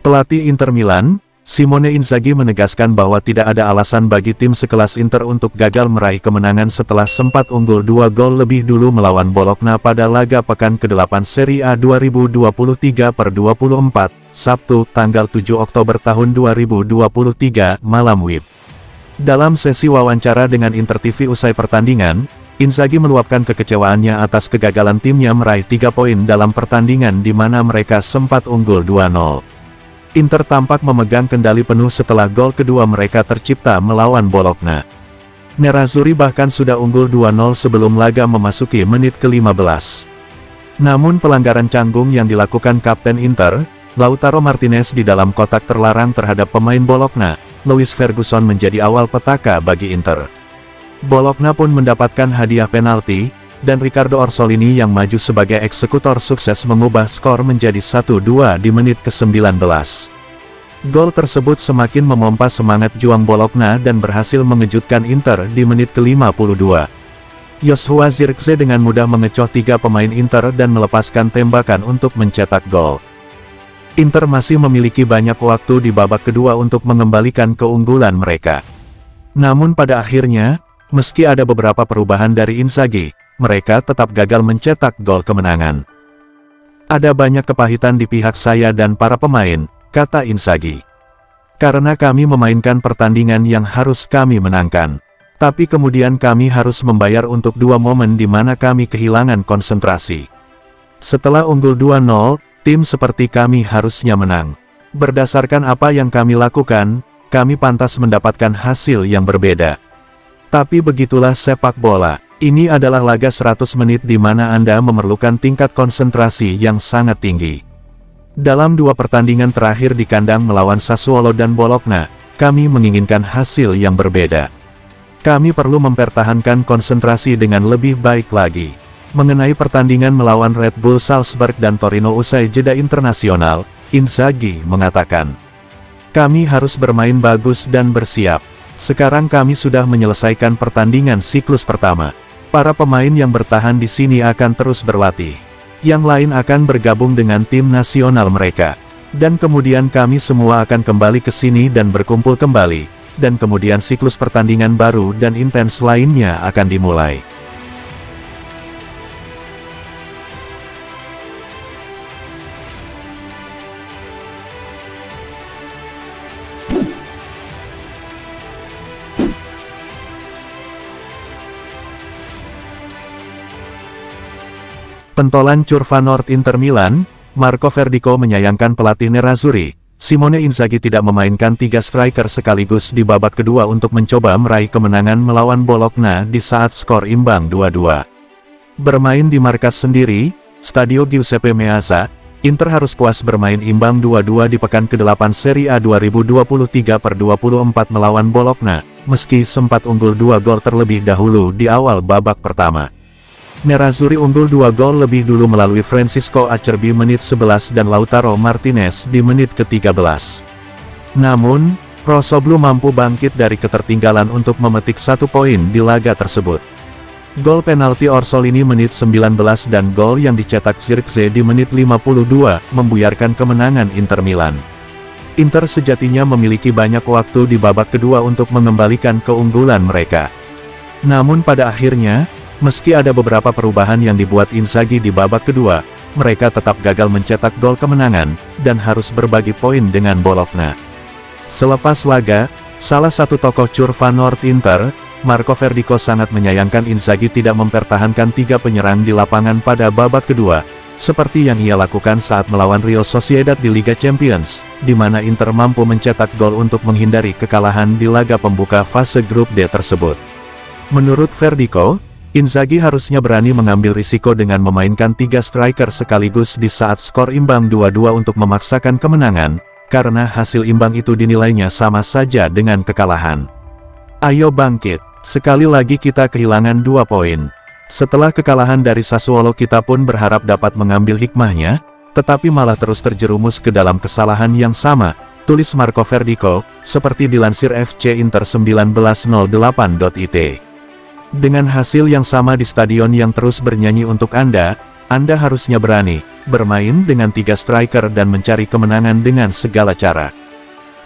Pelatih Inter Milan, Simone Inzaghi menegaskan bahwa tidak ada alasan bagi tim sekelas Inter untuk gagal meraih kemenangan setelah sempat unggul 2 gol lebih dulu melawan Bologna pada laga pekan ke-8 Serie A 2023/24, Sabtu, tanggal 7 Oktober tahun 2023, malam WIB. Dalam sesi wawancara dengan Inter TV usai pertandingan, Inzaghi meluapkan kekecewaannya atas kegagalan timnya meraih 3 poin dalam pertandingan di mana mereka sempat unggul 2-0. Inter tampak memegang kendali penuh setelah gol kedua mereka tercipta melawan Bologna. Nerazzurri bahkan sudah unggul 2-0 sebelum laga memasuki menit ke-15. Namun pelanggaran canggung yang dilakukan Kapten Inter, Lautaro Martinez di dalam kotak terlarang terhadap pemain Bologna, Louis Ferguson menjadi awal petaka bagi Inter. Bologna pun mendapatkan hadiah penalti, dan Riccardo Orsolini yang maju sebagai eksekutor sukses mengubah skor menjadi 1-2 di menit ke-19. Gol tersebut semakin memompa semangat juang Bologna dan berhasil mengejutkan Inter di menit ke-52. Joshua Zirkzee dengan mudah mengecoh 3 pemain Inter dan melepaskan tembakan untuk mencetak gol. Inter masih memiliki banyak waktu di babak kedua untuk mengembalikan keunggulan mereka. Namun pada akhirnya, meski ada beberapa perubahan dari Inzaghi, mereka tetap gagal mencetak gol kemenangan. Ada banyak kepahitan di pihak saya dan para pemain, kata Inzaghi. Karena kami memainkan pertandingan yang harus kami menangkan. Tapi kemudian kami harus membayar untuk 2 momen di mana kami kehilangan konsentrasi. Setelah unggul 2-0, tim seperti kami harusnya menang. Berdasarkan apa yang kami lakukan, kami pantas mendapatkan hasil yang berbeda. Tapi begitulah sepak bola. Ini adalah laga 100 menit di mana Anda memerlukan tingkat konsentrasi yang sangat tinggi. Dalam 2 pertandingan terakhir di kandang melawan Sassuolo dan Bologna, kami menginginkan hasil yang berbeda. Kami perlu mempertahankan konsentrasi dengan lebih baik lagi. Mengenai pertandingan melawan Red Bull Salzburg dan Torino usai jeda internasional, Inzaghi mengatakan, "Kami harus bermain bagus dan bersiap. Sekarang kami sudah menyelesaikan pertandingan siklus pertama. Para pemain yang bertahan di sini akan terus berlatih. Yang lain akan bergabung dengan tim nasional mereka. Dan kemudian kami semua akan kembali ke sini dan berkumpul kembali. Dan kemudian siklus pertandingan baru dan intens lainnya akan dimulai." Pentolan Curva Nord Inter Milan, Marco Verdico menyayangkan pelatih Nerazzurri, Simone Inzaghi tidak memainkan 3 striker sekaligus di babak kedua untuk mencoba meraih kemenangan melawan Bologna di saat skor imbang 2-2. Bermain di markas sendiri, Stadio Giuseppe Meazza, Inter harus puas bermain imbang 2-2 di pekan ke-8 Serie A 2023/24 melawan Bologna, meski sempat unggul 2 gol terlebih dahulu di awal babak pertama. Nerazzurri unggul 2 gol lebih dulu melalui Francisco Acerbi menit 11 dan Lautaro Martinez di menit ke-13. Namun, Rossoblu mampu bangkit dari ketertinggalan untuk memetik 1 poin di laga tersebut. Gol penalti Orsolini menit 19 dan gol yang dicetak Zirkzee di menit 52 membuyarkan kemenangan Inter Milan. Inter sejatinya memiliki banyak waktu di babak kedua untuk mengembalikan keunggulan mereka. Namun pada akhirnya, meski ada beberapa perubahan yang dibuat Inzaghi di babak kedua, mereka tetap gagal mencetak gol kemenangan, dan harus berbagi poin dengan Bologna. Selepas laga, salah satu tokoh Curva Nord Inter, Marco Verdico sangat menyayangkan Inzaghi tidak mempertahankan 3 penyerang di lapangan pada babak kedua, seperti yang ia lakukan saat melawan Real Sociedad di Liga Champions, di mana Inter mampu mencetak gol untuk menghindari kekalahan di laga pembuka fase grup D tersebut. Menurut Verdico, Inzaghi harusnya berani mengambil risiko dengan memainkan 3 striker sekaligus di saat skor imbang 2-2 untuk memaksakan kemenangan, karena hasil imbang itu dinilainya sama saja dengan kekalahan. Ayo bangkit, sekali lagi kita kehilangan 2 poin. Setelah kekalahan dari Sassuolo kita pun berharap dapat mengambil hikmahnya, tetapi malah terus terjerumus ke dalam kesalahan yang sama, tulis Marco Verdico, seperti dilansir FC Inter 1908.it. Dengan hasil yang sama di stadion yang terus bernyanyi untuk Anda, Anda harusnya berani bermain dengan 3 striker dan mencari kemenangan dengan segala cara.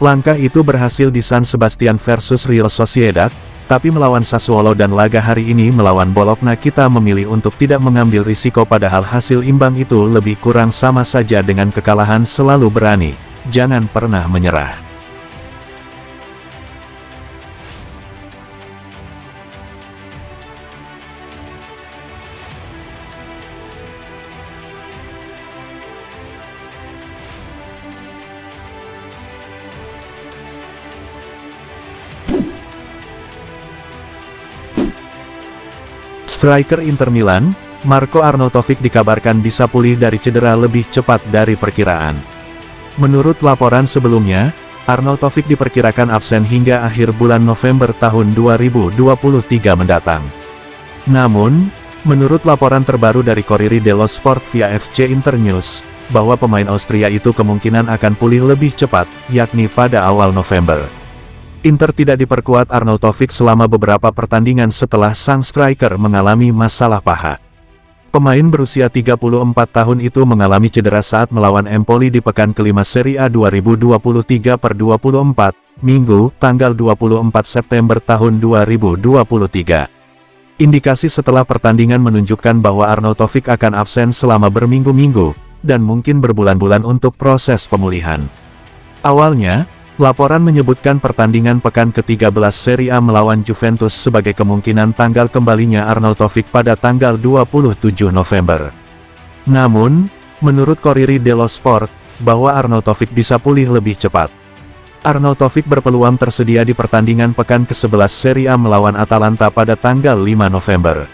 Langkah itu berhasil di San Sebastian versus Real Sociedad, tapi melawan Sassuolo dan laga hari ini melawan Bologna kita memilih untuk tidak mengambil risiko padahal hasil imbang itu lebih kurang sama saja dengan kekalahan. Selalu berani, jangan pernah menyerah. Striker Inter Milan, Marko Arnautovic dikabarkan bisa pulih dari cedera lebih cepat dari perkiraan. Menurut laporan sebelumnya, Arnautovic diperkirakan absen hingga akhir bulan November tahun 2023 mendatang. Namun, menurut laporan terbaru dari Corriere dello Sport via FC Internews, bahwa pemain Austria itu kemungkinan akan pulih lebih cepat, yakni pada awal November. Inter tidak diperkuat Arnautovic selama beberapa pertandingan setelah sang striker mengalami masalah paha. Pemain berusia 34 tahun itu mengalami cedera saat melawan Empoli di pekan kelima Serie A 2023/24, Minggu, tanggal 24 September tahun 2023. Indikasi setelah pertandingan menunjukkan bahwa Arnautovic akan absen selama berminggu-minggu, dan mungkin berbulan-bulan untuk proses pemulihan. Awalnya, laporan menyebutkan pertandingan pekan ke-13 Serie A melawan Juventus sebagai kemungkinan tanggal kembalinya Arnautovic pada tanggal 27 November. Namun, menurut Corriere dello Sport, bahwa Arnautovic bisa pulih lebih cepat. Arnautovic berpeluang tersedia di pertandingan pekan ke-11 Serie A melawan Atalanta pada tanggal 5 November.